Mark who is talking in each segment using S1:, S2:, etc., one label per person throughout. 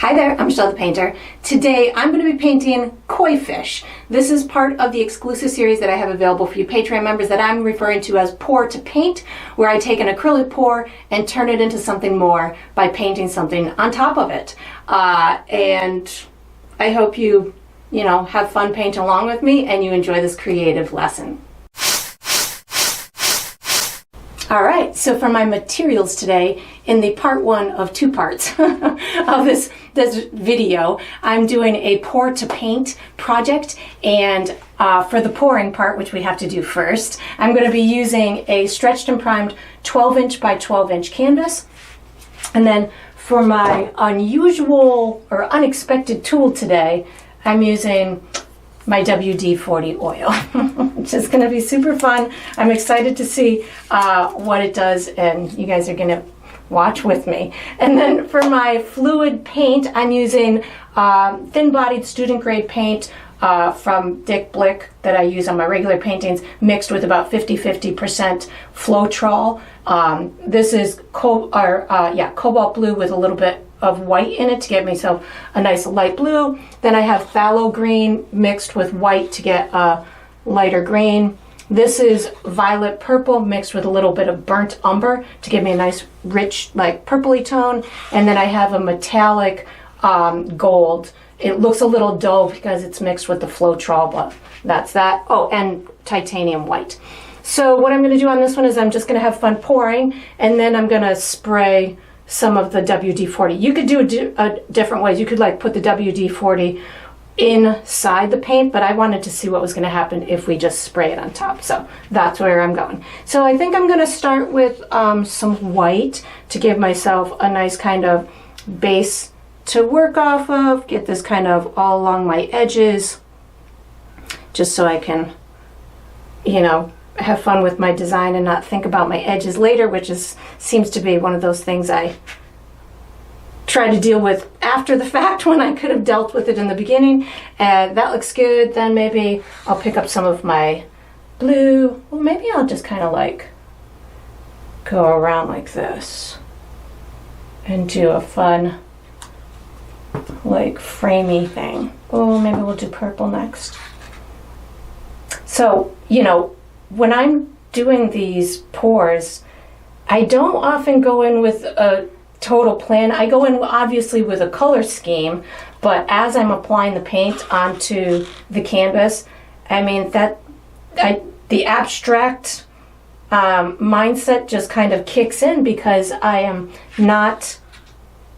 S1: Hi there, I'm Michelle the Painter. Today I'm going to be painting koi fish. This is part of the exclusive series that I have available for you Patreon members that I'm referring to as Pour to Paint, where I take an acrylic pour and turn it into something more by painting something on top of it. And I hope you have fun painting along with me and you enjoy this creative lesson. All right, so for my materials today, in the part one of two parts of this video, I'm doing a pour to paint project, and for the pouring part, which we have to do first, I'm going to be using a stretched and primed 12-inch by 12-inch canvas. And then for my unusual or unexpected tool today, I'm using my WD-40 oil, which is going to be super fun. I'm excited to see what it does, and you guys are going to watch with me. And then for my fluid paint, I'm using thin-bodied student-grade paint from Dick Blick that I use on my regular paintings, mixed with about 50-50% Floetrol. This is cobalt blue with a little bit of white in it to get myself a nice light blue. Then I have phthalo green mixed with white to get a lighter green. This is violet purple mixed with a little bit of burnt umber to give me a nice rich like purpley tone. And then I have a metallic gold. It looks a little dull because it's mixed with the Floetrol, but that's that. Oh, and titanium white. So what I'm going to do on this one is I'm just going to have fun pouring, and then I'm going to spray some of the WD-40. You could do it different ways. You could like put the WD-40 inside the paint, but I wanted to see what was going to happen if we just spray it on top. So that's where I'm going. So I think I'm going to start with some white to give myself a nice kind of base to work off of. Get this kind of all along my edges, just so I can, have fun with my design and not think about my edges later, which seems to be one of those things I try to deal with after the fact when I could have dealt with it in the beginning. And that looks good. Then maybe I'll pick up some of my blue. Well, maybe I'll just kind of like go around like this and do a fun like framey thing. Oh, maybe we'll do purple next. So, when I'm doing these pours, I don't often go in with a total plan. I go in obviously with a color scheme, but as I'm applying the paint onto the canvas, the abstract mindset just kind of kicks in because I am not,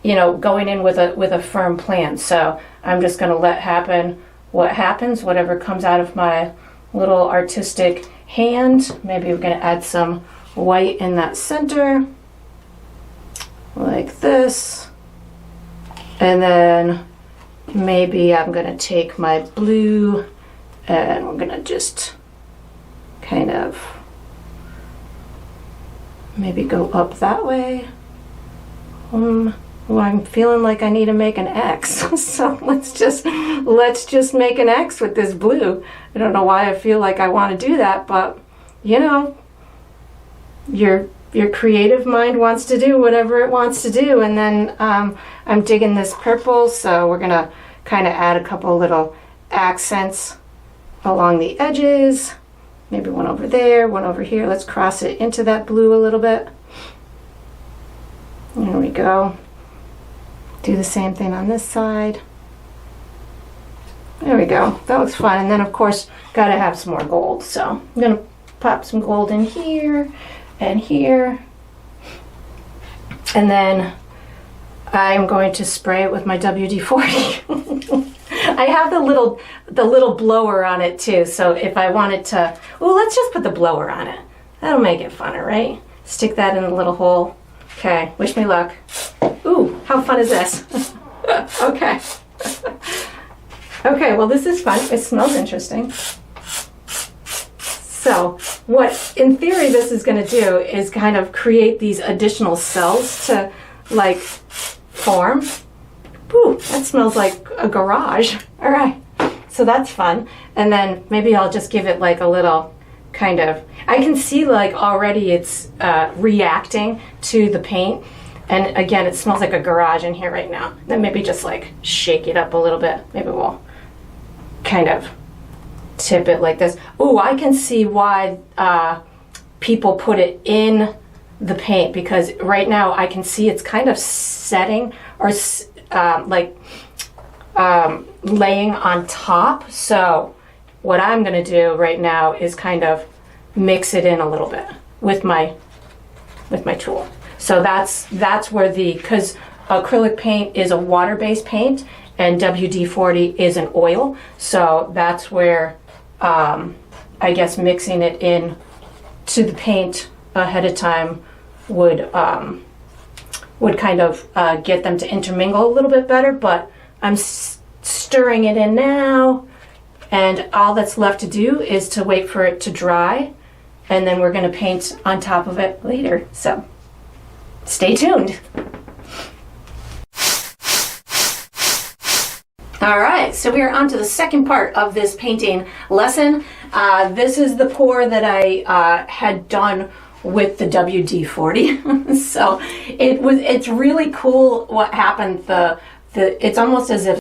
S1: going in with a firm plan. So I'm just going to let happen what happens, whatever comes out of my little artistic hand. Maybe we're going to add some white in that center like this, and then maybe I'm going to take my blue and we're going to just kind of maybe go up that way. Well, I'm feeling like I need to make an X, so let's just make an X with this blue. I don't know why I feel like I want to do that, but your creative mind wants to do whatever it wants to do. And then I'm digging this purple, so we're gonna kind of add a couple little accents along the edges. Maybe one over there, one over here. Let's cross it into that blue a little bit. There we go. Do the same thing on this side. There we go. That looks fun. And then of course, gotta have some more gold. So I'm gonna pop some gold in here and here. And then I'm going to spray it with my WD-40. I have the little blower on it too. So if I wanted to, let's just put the blower on it. That'll make it funner, right? Stick that in the little hole. Okay, wish me luck. Ooh, how fun is this? Okay. Okay, well this is fun. It smells interesting. So what in theory this is going to do is kind of create these additional cells to like form. Ooh, that smells like a garage. All right, so that's fun. And then maybe I'll just give it like a little kind of, I can see like already it's reacting to the paint. And again, it smells like a garage in here right now. Then maybe just like shake it up a little bit. Maybe we'll kind of tip it like this. Oh, I can see why people put it in the paint, because right now I can see it's kind of setting or laying on top. So what I'm gonna do right now is kind of mix it in a little bit with my tool. So that's where because acrylic paint is a water-based paint and WD-40 is an oil. So that's where I guess mixing it in to the paint ahead of time would kind of get them to intermingle a little bit better. But I'm stirring it in now, and all that's left to do is to wait for it to dry, and then we're going to paint on top of it later. So stay tuned. All right, so we are on to the second part of this painting lesson. This is the pour that I had done with the WD-40. So it's really cool what happened. It's almost as if